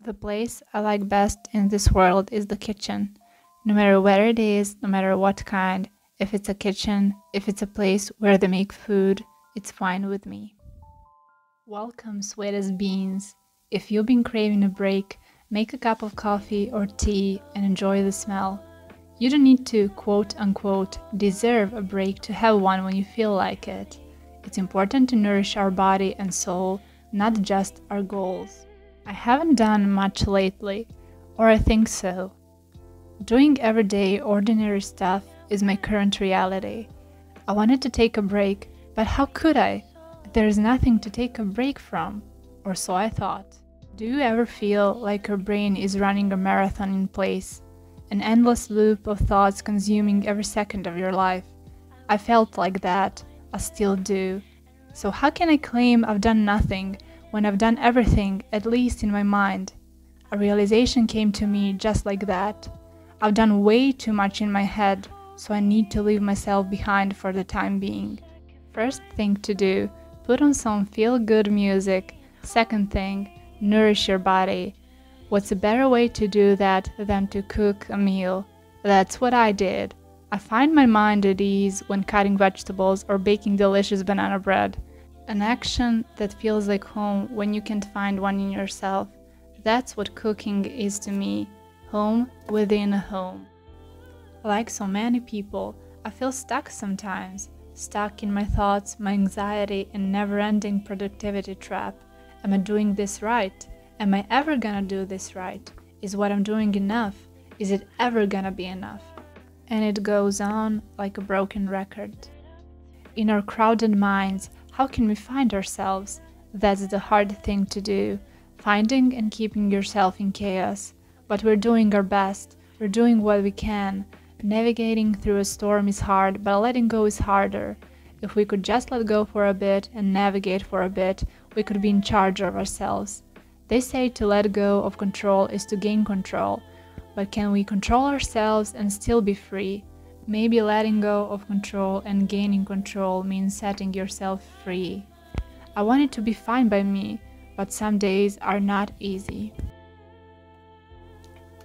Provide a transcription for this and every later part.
The place I like best in this world is the kitchen. No matter where it is, no matter what kind, if it's a kitchen, if it's a place where they make food, it's fine with me. Welcome, Sweetest beans. If you've been craving a break, make a cup of coffee or tea and enjoy the smell. You don't need to, quote unquote, deserve a break to have one when you feel like it. It's important to nourish our body and soul, not just our goals. I haven't done much lately, or I think so. Doing everyday, ordinary stuff is my current reality. I wanted to take a break, but how could I? There's nothing to take a break from, or so I thought. Do you ever feel like your brain is running a marathon in place? An endless loop of thoughts consuming every second of your life? I felt like that. I still do. So how can I claim I've done nothing when I've done everything, at least in my mind? A realization came to me just like that. I've done way too much in my head, so I need to leave myself behind for the time being. First thing to do, put on some feel-good music. Second thing, nourish your body. What's a better way to do that than to cook a meal? That's what I did. I find my mind at ease when cutting vegetables or baking delicious banana bread. An action that feels like home when you can't find one in yourself. That's what cooking is to me. Home within a home. Like so many people, I feel stuck sometimes. Stuck in my thoughts, my anxiety, and never-ending productivity trap. Am I doing this right? Am I ever gonna do this right? Is what I'm doing enough? Is it ever gonna be enough? And it goes on like a broken record. In our crowded minds, how can we find ourselves? That's the hard thing to do, finding and keeping yourself in chaos. But we're doing our best, we're doing what we can. Navigating through a storm is hard, but letting go is harder. If we could just let go for a bit and navigate for a bit, we could be in charge of ourselves. They say to let go of control is to gain control, but can we control ourselves and still be free? Maybe letting go of control and gaining control means setting yourself free. I want it to be fine by me, but some days are not easy.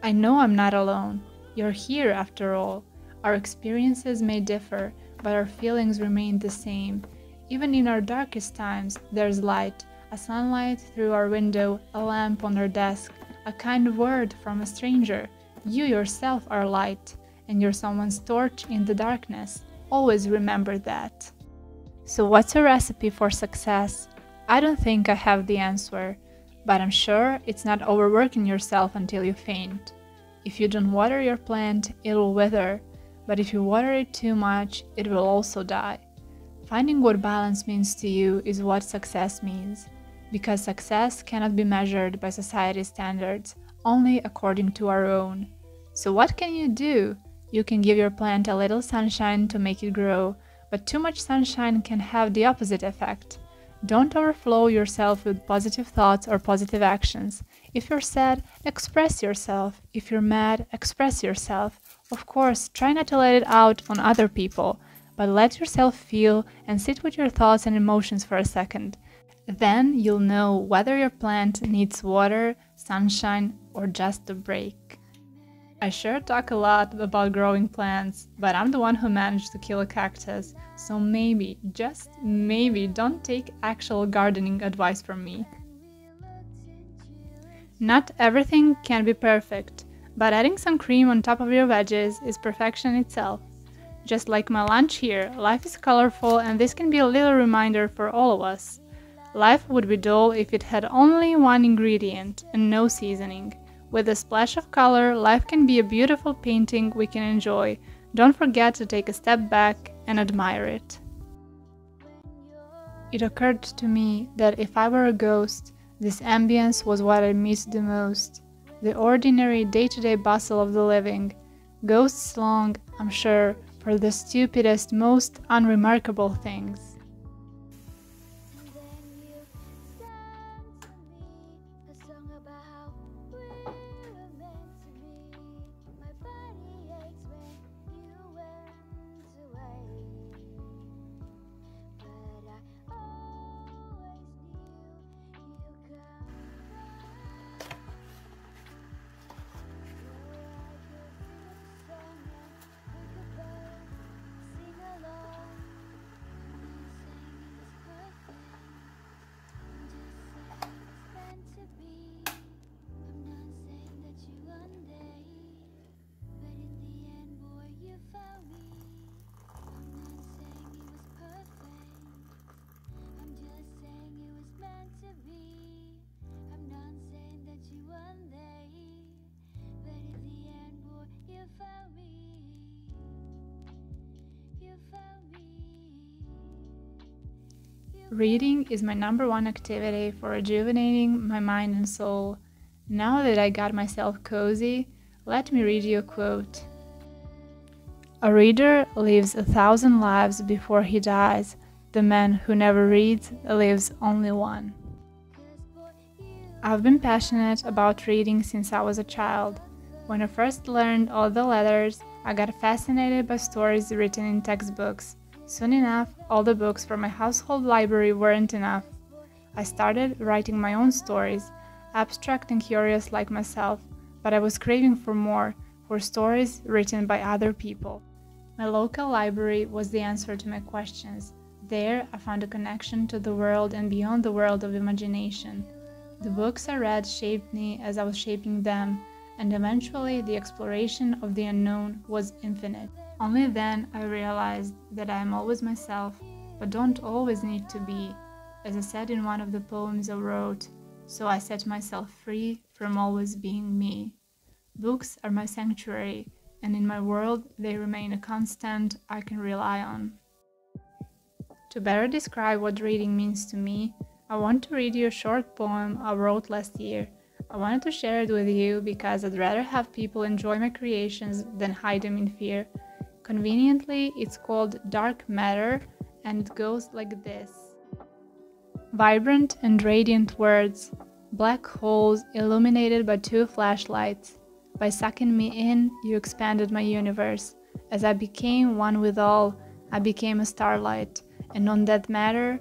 I know I'm not alone. You're here after all. Our experiences may differ, but our feelings remain the same. Even in our darkest times, there's light, a sunlight through our window, a lamp on our desk, a kind word from a stranger. You yourself are light, and you're someone's torch in the darkness. Always remember that. So what's a recipe for success? I don't think I have the answer, but I'm sure it's not overworking yourself until you faint. If you don't water your plant, it will wither, but if you water it too much, it will also die. Finding what balance means to you is what success means, because success cannot be measured by society's standards, only according to our own. So what can you do? You can give your plant a little sunshine to make it grow, but too much sunshine can have the opposite effect. Don't overflow yourself with positive thoughts or positive actions. If you're sad, express yourself. If you're mad, express yourself. Of course, try not to let it out on other people, but let yourself feel and sit with your thoughts and emotions for a second. Then you'll know whether your plant needs water, sunshine, or just a break. I sure talk a lot about growing plants, but I'm the one who managed to kill a cactus, so maybe, just maybe, don't take actual gardening advice from me. Not everything can be perfect, but adding some cream on top of your veggies is perfection itself. Just like my lunch here, life is colorful, and this can be a little reminder for all of us. Life would be dull if it had only one ingredient and no seasoning. With a splash of color, life can be a beautiful painting we can enjoy. Don't forget to take a step back and admire it. It occurred to me that if I were a ghost, this ambience was what I missed the most. The ordinary day-to-day bustle of the living. Ghosts long, I'm sure, for the stupidest, most unremarkable things. Reading is my number one activity for rejuvenating my mind and soul. Now that I got myself cozy, let me read you a quote. A reader lives 1,000 lives before he dies. The man who never reads lives only one. I've been passionate about reading since I was a child. When I first learned all the letters, I got fascinated by stories written in textbooks. Soon enough, all the books from my household library weren't enough. I started writing my own stories, abstract and curious like myself, but I was craving for more, for stories written by other people. My local library was the answer to my questions. There, I found a connection to the world and beyond the world of imagination. The books I read shaped me as I was shaping them, and eventually the exploration of the unknown was infinite. Only then I realized that I am always myself, but don't always need to be. As I said in one of the poems I wrote, so I set myself free from always being me. Books are my sanctuary, and in my world they remain a constant I can rely on. To better describe what reading means to me, I want to read you a short poem I wrote last year. I wanted to share it with you because I'd rather have people enjoy my creations than hide them in fear. Conveniently, it's called Dark Matter, and it goes like this. Vibrant and radiant words, black holes illuminated by 2 flashlights. By sucking me in, you expanded my universe. As I became one with all, I became a starlight, and on that matter,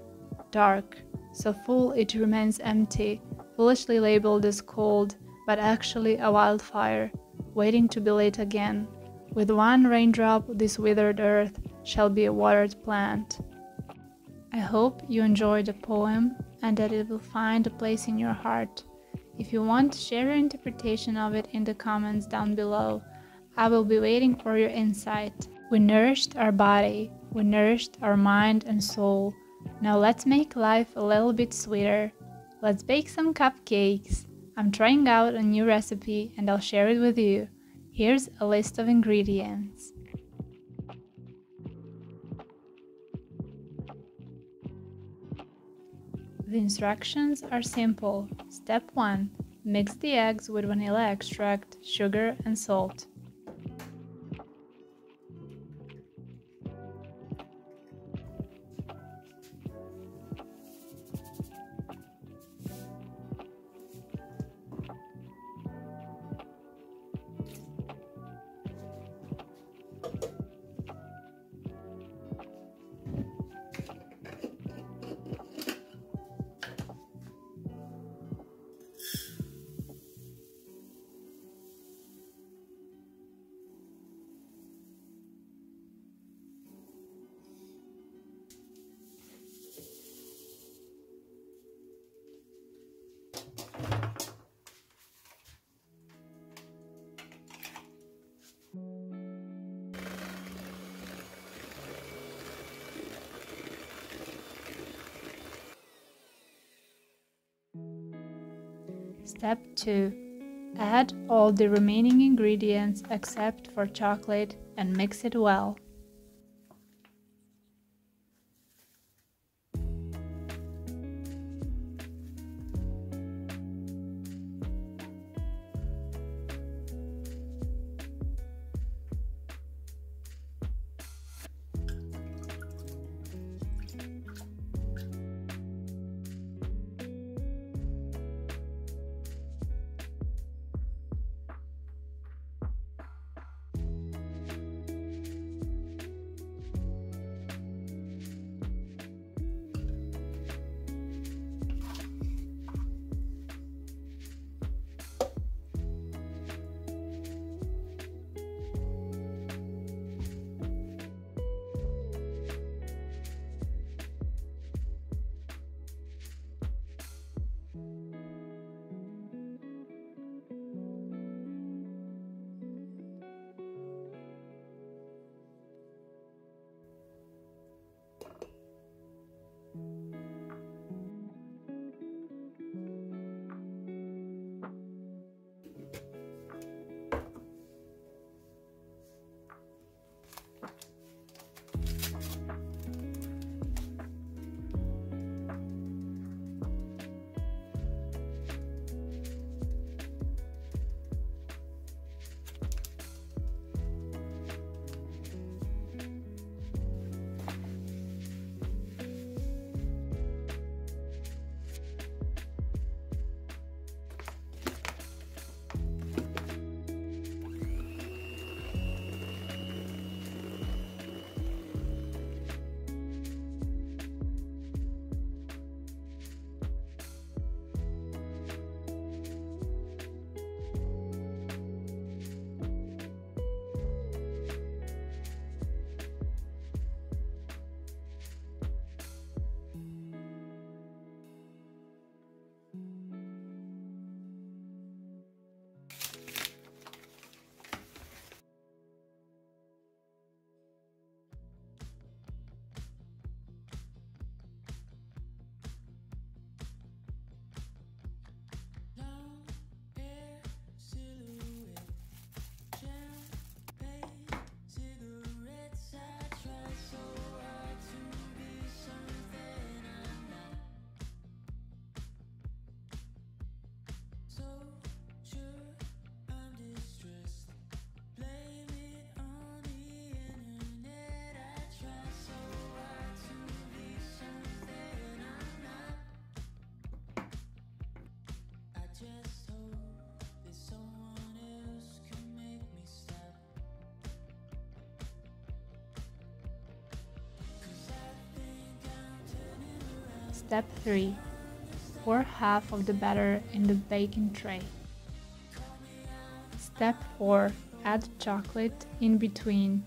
dark, so full it remains empty, foolishly labeled as cold, but actually a wildfire, waiting to be lit again. With one raindrop, this withered earth shall be a watered plant. I hope you enjoyed the poem and that it will find a place in your heart. If you want, share your interpretation of it in the comments down below. I will be waiting for your insight. We nourished our body, we nourished our mind and soul. Now let's make life a little bit sweeter. Let's bake some cupcakes. I'm trying out a new recipe and I'll share it with you. Here's a list of ingredients. The instructions are simple. Step 1. Mix the eggs with vanilla extract, sugar and salt. Step 2. Add all the remaining ingredients except for chocolate and mix it well. Step 3. Pour half of the batter in the baking tray. Step 4. Add chocolate in between.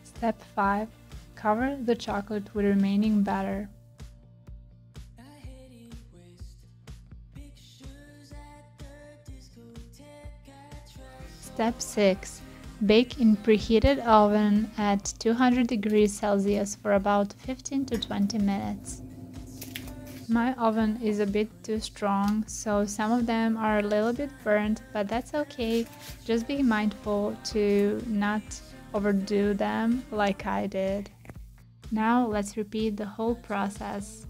Step 5. Cover the chocolate with remaining batter. Step 6. Bake in preheated oven at 200 degrees Celsius for about 15 to 20 minutes. My oven is a bit too strong, so some of them are a little bit burnt, but that's okay. Just be mindful to not overdo them like I did. Now let's repeat the whole process.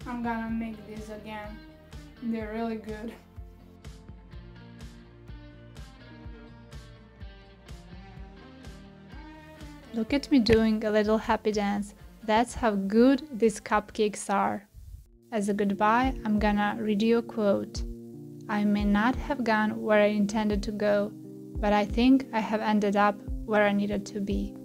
I'm gonna make these again. They're really good. Look at me doing a little happy dance. That's how good these cupcakes are. As a goodbye, I'm gonna read you a quote. I may not have gone where I intended to go, but I think I have ended up where I needed to be.